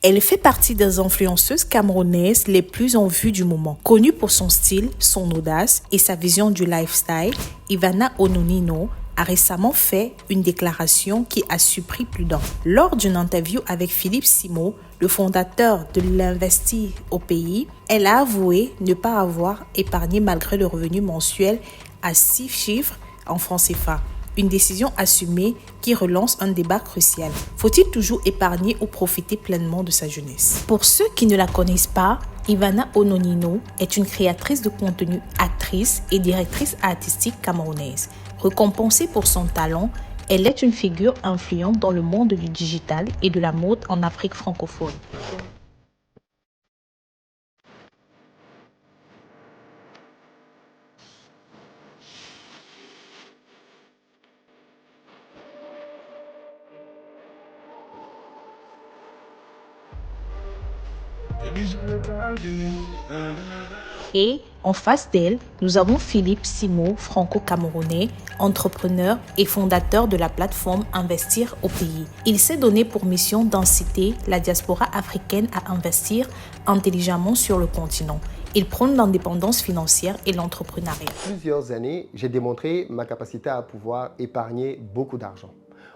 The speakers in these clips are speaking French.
Elle fait partie des influenceuses camerounaises les plus en vue du moment. Connue pour son style, son audace et sa vision du lifestyle, Ivana Ononino a récemment fait une déclaration qui a surpris plus d'un. Lors d'une interview avec Philippe Simo, le fondateur de l'Investir au pays, elle a avoué ne pas avoir épargné malgré le revenu mensuel à 6 chiffres en francs CFA. Une décision assumée qui relance un débat crucial. Faut-il toujours épargner ou profiter pleinement de sa jeunesse? Pour ceux qui ne la connaissent pas, Ivana Ononino est une créatrice de contenu, actrice et directrice artistique camerounaise. Récompensée pour son talent, elle est une figure influente dans le monde du digital et de la mode en Afrique francophone. Et en face d'elle, nous avons Philippe Simo, franco-camerounais, entrepreneur et fondateur de la plateforme Investir au pays. Il s'est donné pour mission d'inciter la diaspora africaine à investir intelligemment sur le continent. Il prône l'indépendance financière et l'entrepreneuriat. Plusieurs années, j'ai démontré ma capacité à pouvoir épargner beaucoup d'argent.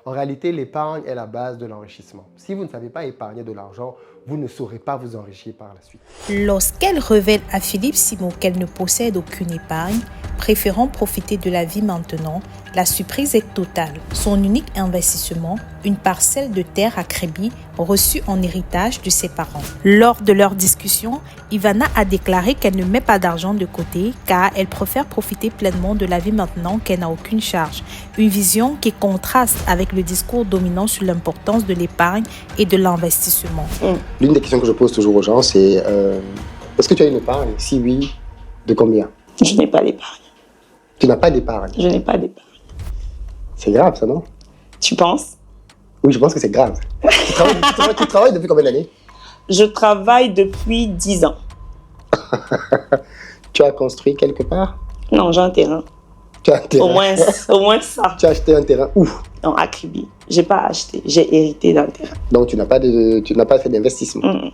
En réalité, l'épargne est la base de l'enrichissement. Si vous ne savez pas épargner de l'argent, vous ne saurez pas vous enrichir par la suite. Lorsqu'elle révèle à Philippe Simo qu'elle ne possède aucune épargne, préférant profiter de la vie maintenant, la surprise est totale. Son unique investissement, une parcelle de terre à Créby, reçue en héritage de ses parents. Lors de leur discussion, Ivana a déclaré qu'elle ne met pas d'argent de côté car elle préfère profiter pleinement de la vie maintenant qu'elle n'a aucune charge. Une vision qui contraste avec le discours dominant sur l'importance de l'épargne et de l'investissement. L'une des questions que je pose toujours aux gens, c'est est-ce que tu as une épargne? Si oui, de combien? Je n'ai pas d'épargne. Tu n'as pas d'épargne? Je n'ai pas d'épargne. C'est grave, ça, non? Tu penses? Oui, je pense que c'est grave. Tu travailles depuis combien d'années? Je travaille depuis 10 ans. Tu as construit quelque part? Non, j'ai un terrain. Tu as un terrain? Au moins ça. Tu as acheté un terrain où? Non, à Kribi. J'ai pas acheté, j'ai hérité d'un terrain. Donc tu n'as pas fait d'investissement.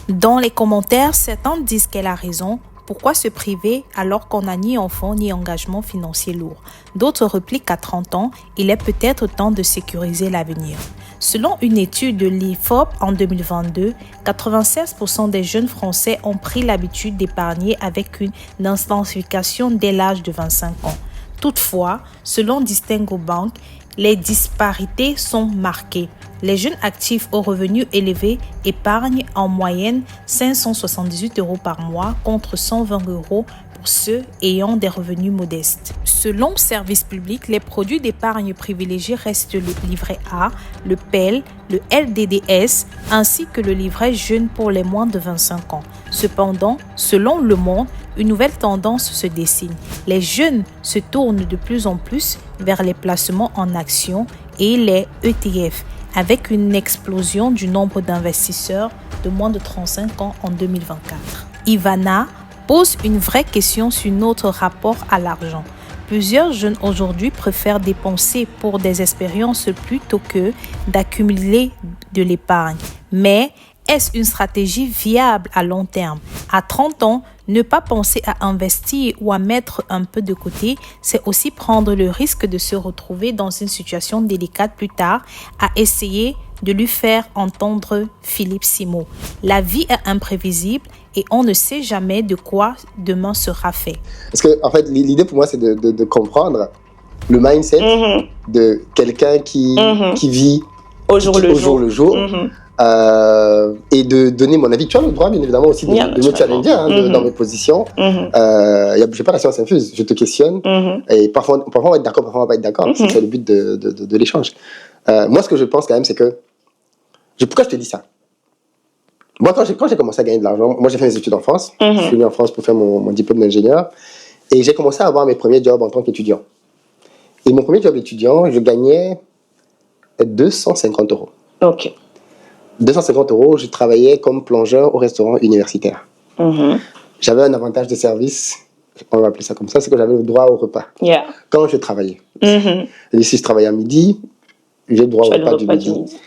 Dans les commentaires, certains disent qu'elle a raison. Pourquoi se priver alors qu'on n'a ni enfant ni engagement financier lourd? D'autres répliquent qu'à 30 ans, il est peut-être temps de sécuriser l'avenir. Selon une étude de l'IFOP en 2022, 96% des jeunes Français ont pris l'habitude d'épargner avec une intensification dès l'âge de 25 ans. Toutefois, selon Distingo Bank, les disparités sont marquées. Les jeunes actifs aux revenus élevés épargnent en moyenne 578 € par mois contre 120 € pour ceux ayant des revenus modestes. Selon Service Public, les produits d'épargne privilégiés restent le livret A, le PEL, le LDDS ainsi que le livret jeune pour les moins de 25 ans. Cependant, selon Le Monde, une nouvelle tendance se dessine. Les jeunes se tournent de plus en plus vers les placements en actions et les ETF, avec une explosion du nombre d'investisseurs de moins de 35 ans en 2024. Ivana pose une vraie question sur notre rapport à l'argent. Plusieurs jeunes aujourd'hui préfèrent dépenser pour des expériences plutôt que d'accumuler de l'épargne. Mais est-ce une stratégie viable à long terme? À 30 ans, ne pas penser à investir ou à mettre un peu de côté, c'est aussi prendre le risque de se retrouver dans une situation délicate plus tard, à essayer de lui faire entendre Philippe Simo. La vie est imprévisible et on ne sait jamais de quoi demain sera fait. Parce que, en fait, l'idée pour moi, c'est de comprendre le mindset de quelqu'un qui vit au jour le jour. Et de donner mon avis. Tu as le droit, bien évidemment, aussi de me challenger dans mes positions. J'ai pas la science infuse. Je te questionne. Et parfois, on va être d'accord, parfois, on va pas être d'accord. C'est le but de l'échange. Moi, ce que je pense quand même, c'est que... Pourquoi je te dis ça? Moi, quand j'ai commencé à gagner de l'argent, moi, j'ai fait mes études en France. Je suis venu en France pour faire mon diplôme d'ingénieur. Et j'ai commencé à avoir mes premiers jobs en tant qu'étudiant. Et mon premier job étudiant, je gagnais 250 €. Ok. 250 €, je travaillais comme plongeur au restaurant universitaire. J'avais un avantage de service, on va appeler ça comme ça, c'est que j'avais le droit au repas quand je travaillais. Et si je travaillais à midi, j'ai le droit au repas du midi.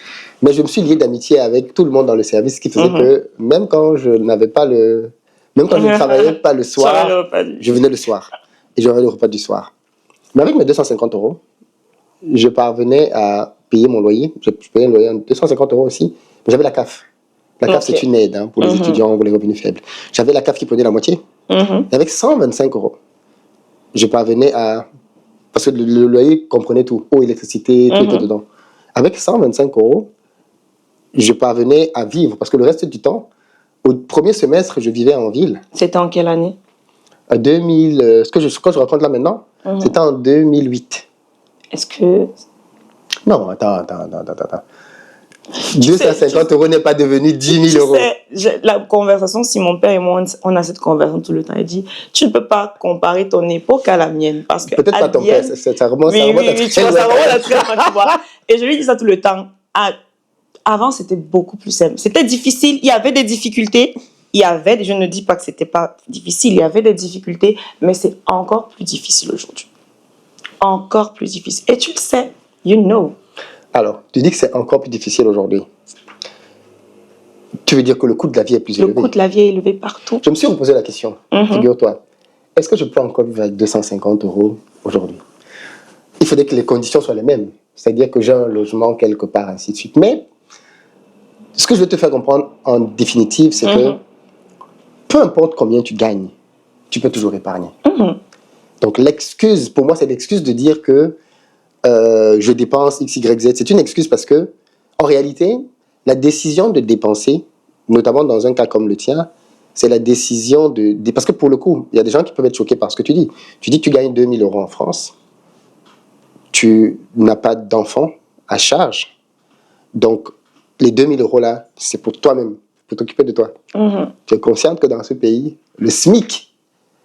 Mais je me suis lié d'amitié avec tout le monde dans le service, ce qui faisait que même quand je n'avais pas le... Même quand je ne travaillais pas le soir, je venais le soir. Et j'aurais le repas du soir. Mais avec mes 250 €, je parvenais à payer mon loyer. Je payais un loyer de 250 € aussi. Mais j'avais la CAF. La CAF, c'est une aide pour les étudiants, pour les revenus faibles. J'avais la CAF qui prenait la moitié. Et avec 125 €, je parvenais à... Parce que le loyer comprenait tout. Eau, électricité, tout était dedans. Avec 125 €, je parvenais à vivre. Parce que le reste du temps, au premier semestre, je vivais en ville. C'était en quelle année? 2000, quand je raconte là maintenant, c'était en 2008. Est-ce que... Non, attends. 250 € n'est pas devenu 10 000 €. La conversation, si mon père et moi, on a cette conversation tout le temps, il dit, tu ne peux pas comparer ton époque à la mienne. Parce que peut-être pas ton père, ça remonte à très loin, tu vois. Et je lui dis ça tout le temps. Avant, c'était beaucoup plus simple. C'était difficile, il y avait des difficultés. Je ne dis pas que c'était pas difficile, il y avait des difficultés, mais c'est encore plus difficile aujourd'hui. Encore plus difficile. Et tu le sais, you know. Alors, tu dis que c'est encore plus difficile aujourd'hui. Tu veux dire que le coût de la vie est plus élevé? Le coût de la vie est élevé partout. Je me suis reposé la question. Figure-toi, est-ce que je peux encore vivre avec 250 € aujourd'hui? Il faudrait que les conditions soient les mêmes. C'est-à-dire que j'ai un logement quelque part, ainsi de suite. Mais, ce que je veux te faire comprendre en définitive, c'est que peu importe combien tu gagnes, tu peux toujours épargner. Donc, l'excuse, pour moi, c'est l'excuse de dire que je dépense X, Y, Z. C'est une excuse parce que, en réalité, la décision de dépenser, notamment dans un cas comme le tien, c'est la décision de... Parce que pour le coup, il y a des gens qui peuvent être choqués par ce que tu dis. Tu dis que tu gagnes 2 000 € en France. Tu n'as pas d'enfant à charge. Donc, les 2 000 € là, c'est pour toi-même, pour t'occuper de toi. Tu es consciente que dans ce pays, le SMIC,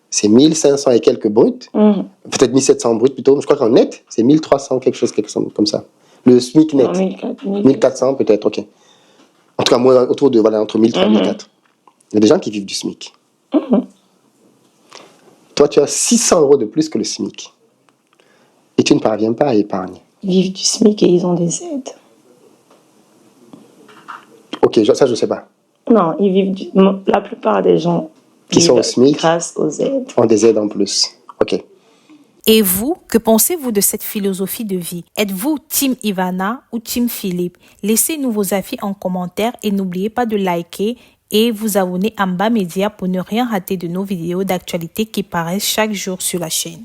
c'est 1500 et quelques bruts, peut-être 1700 bruts plutôt, je crois qu'en net, c'est 1300 quelque chose comme ça. Le SMIC net, 1400 peut-être, ok. En tout cas, moi, autour de, entre 1300 et 1400. Il y a des gens qui vivent du SMIC. Toi, tu as 600 € de plus que le SMIC. Et tu ne parviens pas à épargner. Ils vivent du SMIC et ils ont des aides. Ok, ça, je ne sais pas. Non, ils vivent la plupart des gens qui sont au SMIC grâce aux aides. Ont des aides en plus. Ok. Et vous, que pensez-vous de cette philosophie de vie? Êtes-vous Team Ivana ou Team Philippe? Laissez-nous vos avis en commentaire et n'oubliez pas de liker et vous abonner à Mba Media pour ne rien rater de nos vidéos d'actualité qui paraissent chaque jour sur la chaîne.